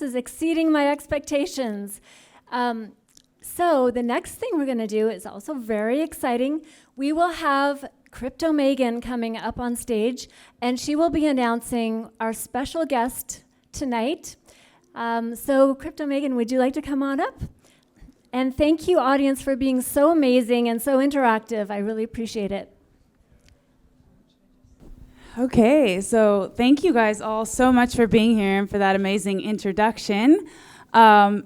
is exceeding my expectations. So the next thing we're going to do is also very exciting. We will have Crypto Megan coming up on stage, and she will be announcing our special guest tonight. So Crypto Megan, would you like to come on up? And thank you, audience, for being so amazing and so interactive. I really appreciate it. Okay, so thank you guys all so much for being here and for that amazing introduction.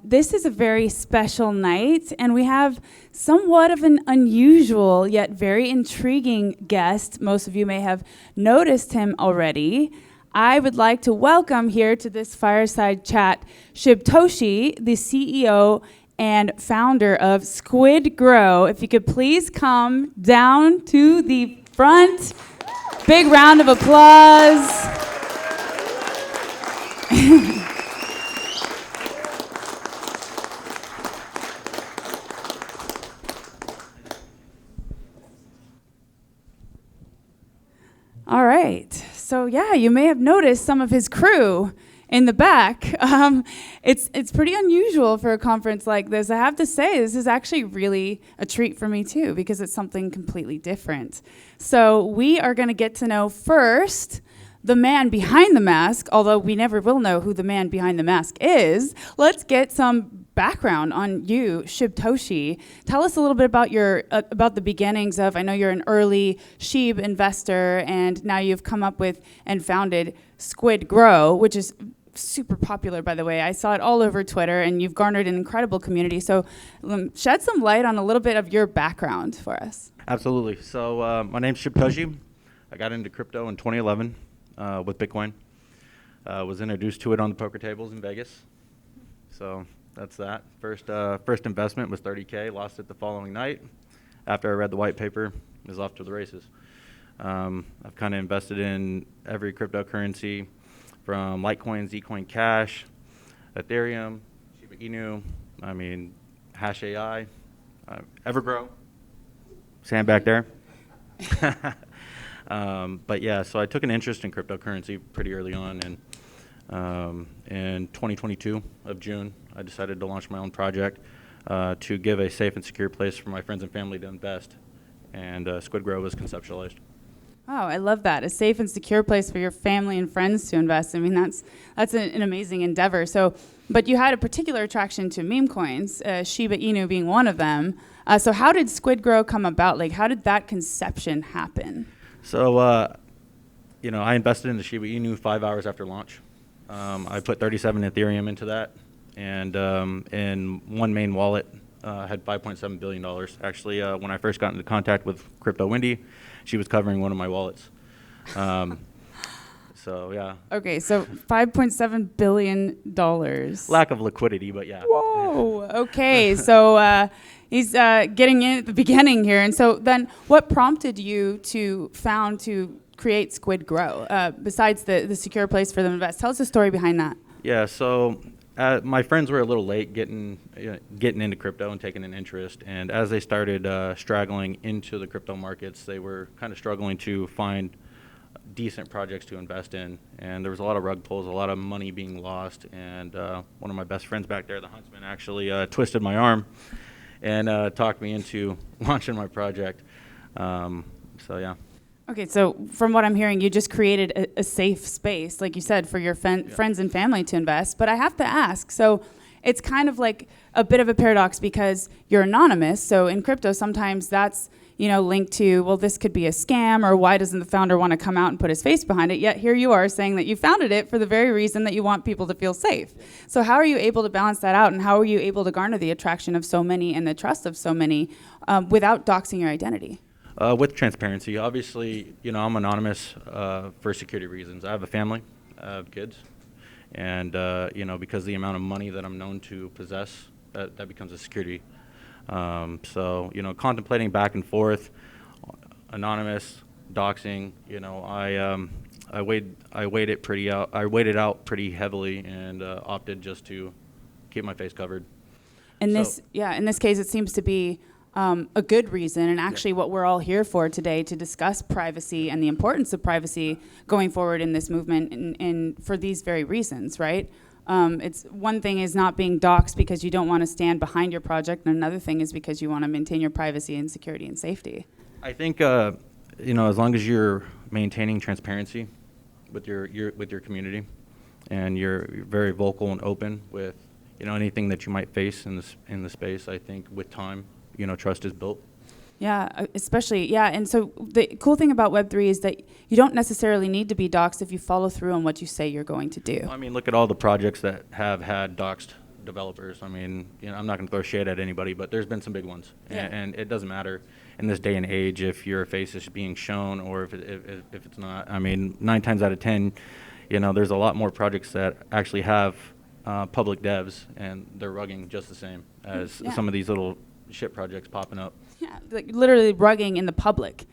This is a very special night, and we have somewhat of an unusual yet very intriguing guest. Most of you may have noticed him already. I would like to welcome here to this fireside chat Shibtoshi, the CEO and founder of Squid Grow. If you could please come down to the front. Big round of applause. All right. So yeah, you may have noticed some of his crew in the back. It's pretty unusual for a conference like this. I have to say, this is actually really a treat for me too, because it's something completely different. So we are going to get to know first the man behind the mask, although we never will know who the man behind the mask is. Let's get some background on you, Shibtoshi. Tell us a little bit about your about the beginnings of, I know you're an early Shib investor, and now you've come up with and founded Squid Grow, which is super popular, by the way. I saw it all over Twitter, and you've garnered an incredible community. So shed some light on a little bit of your background for us. Absolutely. So my name's Shibtoshi. I got into crypto in 2011 with Bitcoin. Was introduced to it on the poker tables in Vegas. So that's that. First investment was $30K. Lost it the following night. After I read the white paper, was off to the races. I've kind of invested in every cryptocurrency, from Litecoin, Zcoin Cash, Ethereum, Shiba Inu, Hash AI, Evergrow, Sam back there. But yeah, so I took an interest in cryptocurrency pretty early on, and in 2022 of June, I decided to launch my own project to give a safe and secure place for my friends and family to invest, and Squid Grow was conceptualized. Oh, I love that. A safe and secure place for your family and friends to invest. That's an amazing endeavor. So, but you had a particular attraction to meme coins, Shiba Inu being one of them. So how did Squid Grow come about? Like, how did that conception happen? So, I invested in the Shiba Inu 5 hours after launch. I put 37 Ethereum into that, and in one main wallet, had $5.7 billion. Actually, when I first got into contact with Crypto Wendy, she was covering one of my wallets. So, yeah. Okay, so $5.7 billion. Lack of liquidity, but yeah. Whoa, okay. So he's getting in at the beginning here. And so then what prompted you to create Squid Grow, besides the secure place for them to invest? Tell us the story behind that. Yeah, so my friends were a little late getting into crypto and taking an interest, and as they started straggling into the crypto markets, they were kind of struggling to find decent projects to invest in, and there was a lot of rug pulls, a lot of money being lost, and one of my best friends back there, the Huntsman, actually twisted my arm and talked me into launching my project. So yeah. Okay, so from what I'm hearing, you just created a safe space, like you said, for your friends and family to invest. But I have to ask, so it's kind of like a bit of a paradox because you're anonymous. So in crypto, sometimes that's linked to, well, this could be a scam, or why doesn't the founder want to come out and put his face behind it? Yet here you are saying that you founded it for the very reason that you want people to feel safe. So how are you able to balance that out, and how are you able to garner the attraction of so many and the trust of so many without doxing your identity? With transparency. Obviously, I'm anonymous for security reasons. I have a family, I have kids, and because the amount of money that I'm known to possess, that becomes a security. So, contemplating back and forth, anonymous, doxing, I weighed it out pretty heavily, and opted just to keep my face covered. In this case, it seems to be a good reason, and actually what we're all here for today, to discuss privacy and the importance of privacy going forward in this movement, and for these very reasons, right? It's one thing is not being doxxed because you don't want to stand behind your project, and another thing is because you want to maintain your privacy and security and safety. I think as long as you're maintaining transparency with your community, and you're very vocal and open with anything that you might face in the space, I think with time, trust is built. Yeah, especially, and so the cool thing about Web3 is that you don't necessarily need to be doxxed if you follow through on what you say you're going to do. I mean, look at all the projects that have had doxed developers. I mean, I'm not going to throw shade at anybody, but there's been some big ones. Yeah. And it doesn't matter in this day and age if your face is being shown or if it's not. I mean, 9 times out of 10, there's a lot more projects that actually have public devs, and they're rugging just the same as some of these little shit projects popping up. Yeah, like literally rugging in the public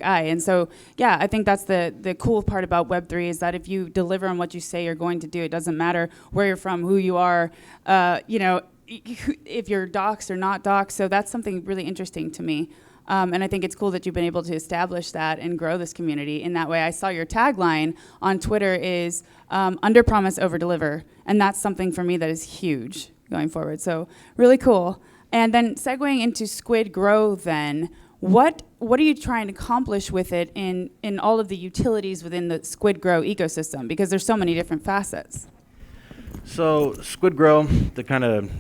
eye. And so, I think that's the cool part about Web3 is that if you deliver on what you say you're going to do, it doesn't matter where you're from, who you are, if you're doxxed or not doxxed. So that's something really interesting to me. And I think it's cool that you've been able to establish that and grow this community in that way. I saw your tagline on Twitter is under promise, over deliver. And that's something for me that is huge going forward. So really cool. And then segueing into Squid Grow then, what are you trying to accomplish with it in all of the utilities within the Squid Grow ecosystem? Because there's so many different facets. So Squid Grow, to kind of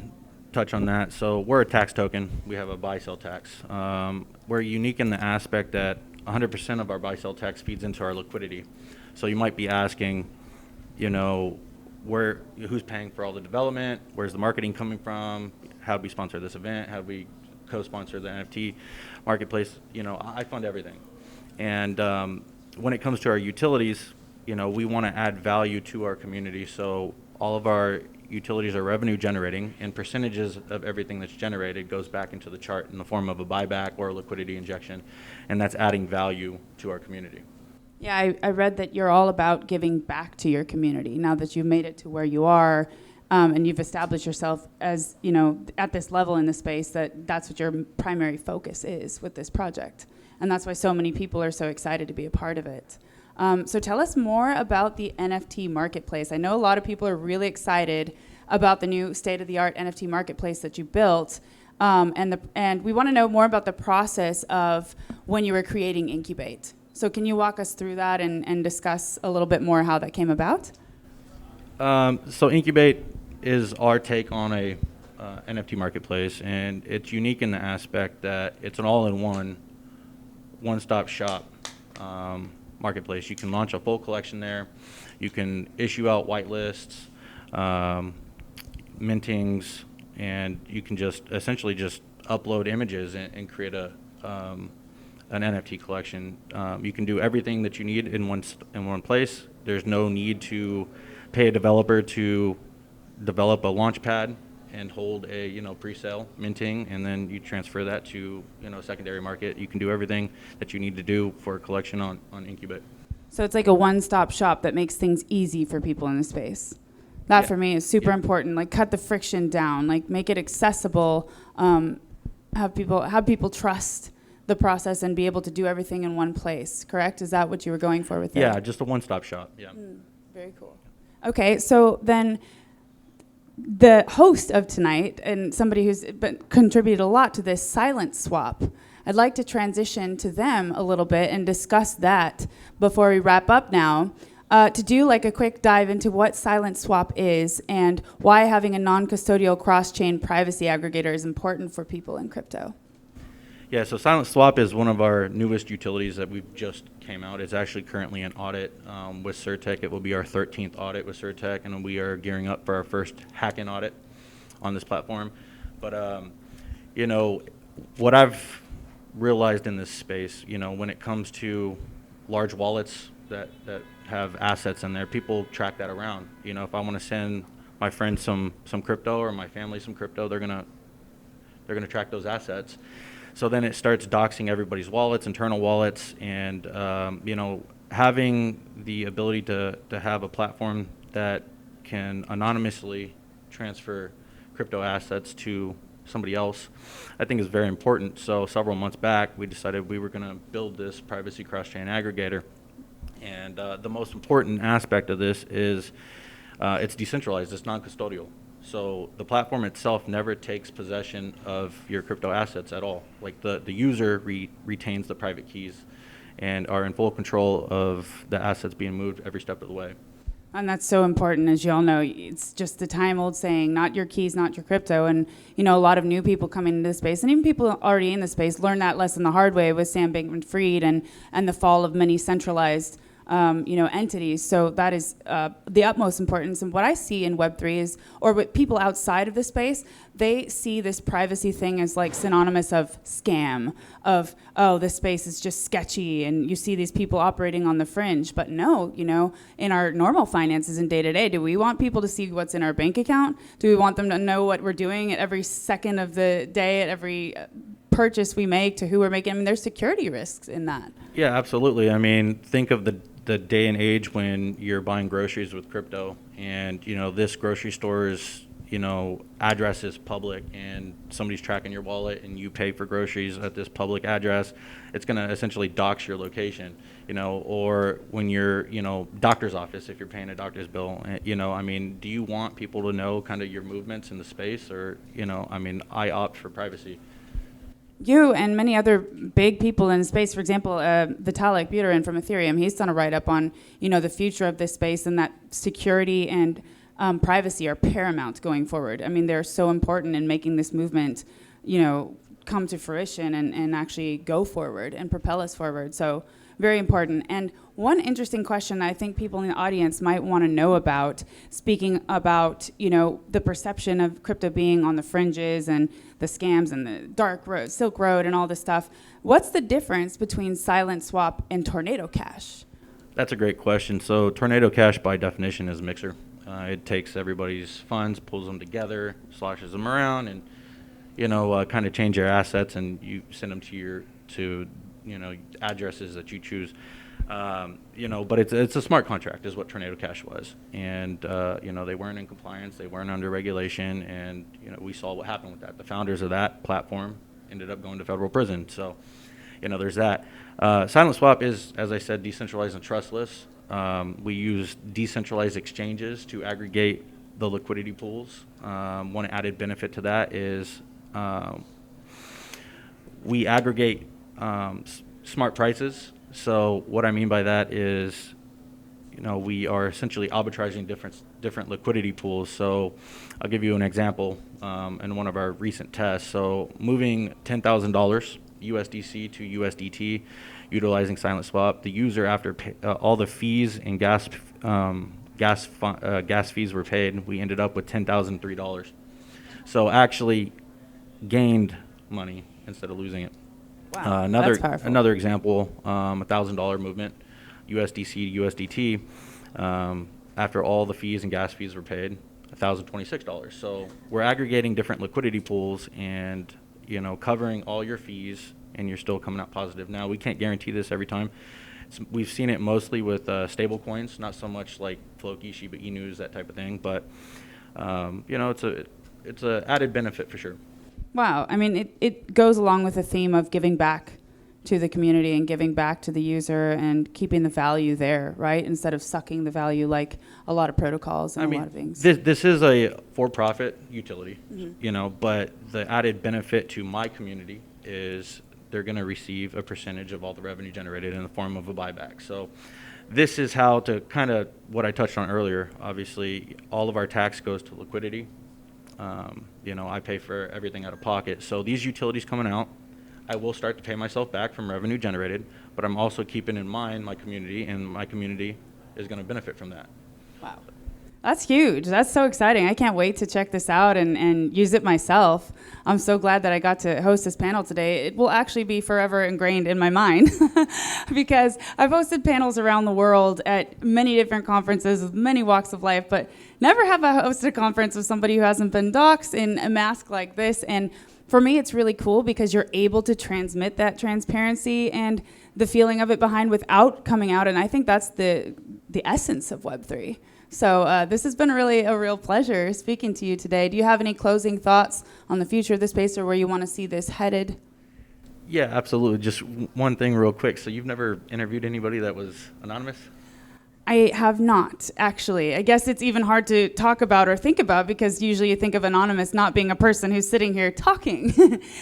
touch on that, so we're a tax token. We have a buy-sell tax. We're unique in the aspect that 100% of our buy-sell tax feeds into our liquidity. So you might be asking, who's paying for all the development? Where's the marketing coming from? How do we sponsor this event? How do we co-sponsor the NFT marketplace? I fund everything. And when it comes to our utilities, we want to add value to our community. So all of our utilities are revenue generating, and percentages of everything that's generated goes back into the chart in the form of a buyback or a liquidity injection, and that's adding value to our community. Yeah, I read that you're all about giving back to your community now that you've made it to where you are. And you've established yourself as, at this level in the space that's what your primary focus is with this project. And that's why so many people are so excited to be a part of it. So tell us more about the NFT marketplace. I know a lot of people are really excited about the new state-of-the-art NFT marketplace that you built. And we want to know more about the process of when you were creating Incubate. So can you walk us through that and discuss a little bit more how that came about? So Incubate is our take on a NFT marketplace, and it's unique in the aspect that it's an all-in-one, one-stop shop marketplace. You can launch a full collection there. You can issue out whitelists, mintings, and you can just essentially just upload images and create an NFT collection. You can do everything that you need in one place. There's no need to pay a developer to develop a launch pad and hold a pre-sale minting, and then you transfer that to secondary market. You can do everything that you need to do for a collection on Incubate. So it's like a one-stop shop that makes things easy for people in the space. That for me is super important. Like cut the friction down, like make it accessible, have people trust the process and be able to do everything in one place. Correct? Is that what you were going for with that? Yeah, just a one-stop shop. Yeah. Very cool. Okay, so then the host of tonight and somebody who's contributed a lot to this, SilentSwap, I'd like to transition to them a little bit and discuss that before we wrap up now. To do like a quick dive into what SilentSwap is and why having a non-custodial cross-chain privacy aggregator is important for people in crypto. Yeah, so SilentSwap is one of our newest utilities that we've just came out. It's actually currently in audit with Certec. It will be our 13th audit with Certec, and we are gearing up for our first hack-in audit on this platform. But, what I've realized in this space, when it comes to large wallets that have assets in there, people track that around. If I want to send my friend some crypto or my family some crypto, they're gonna track those assets. So then it starts doxing everybody's wallets, internal wallets, and having the ability to have a platform that can anonymously transfer crypto assets to somebody else, I think is very important. So several months back, we decided we were going to build this privacy cross-chain aggregator. And the most important aspect of this is It's decentralized, it's non-custodial. So the platform itself never takes possession of your crypto assets at all. Like the user retains the private keys and are in full control of the assets being moved every step of the way. And that's so important, as you all know. It's just the time-old saying, not your keys, not your crypto. And, a lot of new people coming into the space, and even people already in the space, learn that lesson the hard way with Sam Bankman-Fried and the fall of many centralized entities. So that is the utmost importance. And what I see in Web3 is, or with people outside of the space, they see this privacy thing as like synonymous of scam, of, oh, this space is just sketchy, and you see these people operating on the fringe. But no, in our normal finances and day-to-day, do we want people to see what's in our bank account? Do we want them to know what we're doing at every second of the day, at every purchase we make, to who we're making? I mean, there's security risks in that. Yeah, absolutely. I mean, think of the day and age when you're buying groceries with crypto, and this grocery store's address is public, and somebody's tracking your wallet, and you pay for groceries at this public address. It's going to essentially dox your location, or when you're doctor's office, if you're paying a doctor's bill, I mean, do you want people to know kind of your movements in the space? Or I mean, I opt for privacy. You and many other big people in space, for example, Vitalik Buterin from Ethereum, he's done a write-up on, the future of this space, and that security and privacy are paramount going forward. I mean, they're so important in making this movement, come to fruition and actually go forward and propel us forward. So very important. And one interesting question I think people in the audience might want to know about, speaking about, the perception of crypto being on the fringes and the scams and the dark road, Silk Road and all this stuff. What's the difference between SilentSwap and Tornado Cash? That's a great question. So Tornado Cash, by definition, is a mixer. It takes everybody's funds, pulls them together, sloshes them around, and kind of change your assets, and you send them to addresses that you choose. But it's a smart contract, is what Tornado Cash was, and they weren't in compliance, they weren't under regulation, and we saw what happened with that. The founders of that platform ended up going to federal prison. So there's that. SilentSwap is, as I said, decentralized and trustless. We use decentralized exchanges to aggregate the liquidity pools. One added benefit to that is we aggregate smart prices. So what I mean by that is, we are essentially arbitraging different liquidity pools. So I'll give you an example in one of our recent tests. So moving $10,000 USDC to USDT, utilizing SilentSwap, the user, after all the fees and gas fees were paid, we ended up with $10,003. So actually gained money instead of losing it. Wow, that's powerful. Another example, $1,000 movement, USDC to USDT. After all the fees and gas fees were paid, $1,026. So we're aggregating different liquidity pools and covering all your fees, and you're still coming out positive. Now, we can't guarantee this every time. We've seen it mostly with stable coins, not so much like Floki, Shiba Inus, that type of thing. But it's a added benefit for sure. Wow. I mean, it goes along with the theme of giving back to the community and giving back to the user and keeping the value there, right? Instead of sucking the value like a lot of protocols and a lot of things. This is a for-profit utility, but the added benefit to my community is they're going to receive a percentage of all the revenue generated in the form of a buyback. So this is how to kind of what I touched on earlier. Obviously, all of our tax goes to liquidity. I pay for everything out of pocket. So these utilities coming out, I will start to pay myself back from revenue generated, but I'm also keeping in mind my community, and my community is going to benefit from that. Wow. That's huge. That's so exciting. I can't wait to check this out and use it myself. I'm so glad that I got to host this panel today. It will actually be forever ingrained in my mind because I've hosted panels around the world at many different conferences with many walks of life, but never have I hosted a conference with somebody who hasn't been doxxed in a mask like this. And for me, it's really cool because you're able to transmit that transparency and the feeling of it behind without coming out. And I think that's the essence of Web3. So this has been really a real pleasure speaking to you today. Do you have any closing thoughts on the future of the space or where you want to see this headed? Yeah, absolutely. Just one thing real quick. So you've never interviewed anybody that was anonymous? I have not, actually. I guess it's even hard to talk about or think about because usually you think of anonymous not being a person who's sitting here talking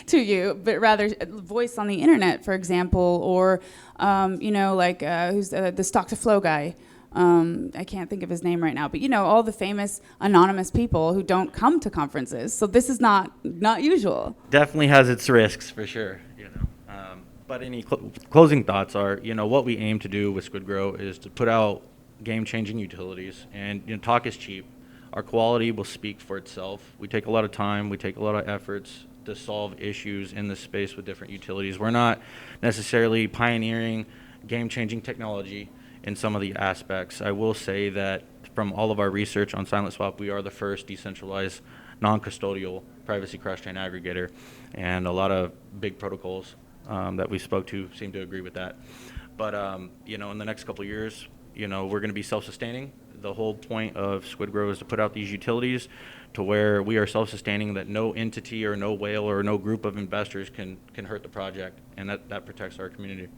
to you, but rather a voice on the internet, for example, or, who's the stock to flow guy. I can't think of his name right now, but all the famous anonymous people who don't come to conferences. So this is not usual. Definitely has its risks for sure. But any closing thoughts are, what we aim to do with Squid Grow is to put out game-changing utilities, and talk is cheap. Our quality will speak for itself. We take a lot of time, we take a lot of efforts to solve issues in this space with different utilities. We're not necessarily pioneering game-changing technology in some of the aspects. I will say that from all of our research on SilentSwap, we are the first decentralized, non-custodial privacy cross-chain aggregator, and a lot of big protocols that we spoke to seem to agree with that. But in the next couple of years, we're going to be self-sustaining. The whole point of Squid Grow is to put out these utilities to where we are self-sustaining, that no entity or no whale or no group of investors can hurt the project, and that protects our community.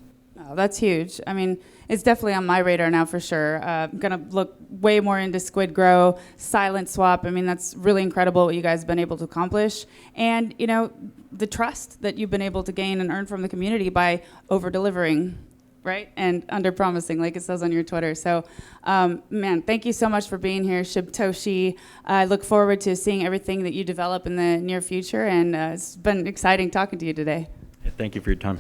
Oh, that's huge. I mean, it's definitely on my radar now for sure. I'm going to look way more into Squid Grow, SilentSwap. I mean, that's really incredible what you guys have been able to accomplish. And, the trust that you've been able to gain and earn from the community by over-delivering, right? And under-promising, like it says on your Twitter. So, thank you so much for being here, Shibtoshi. I look forward to seeing everything that you develop in the near future, and it's been exciting talking to you today. Thank you for your time.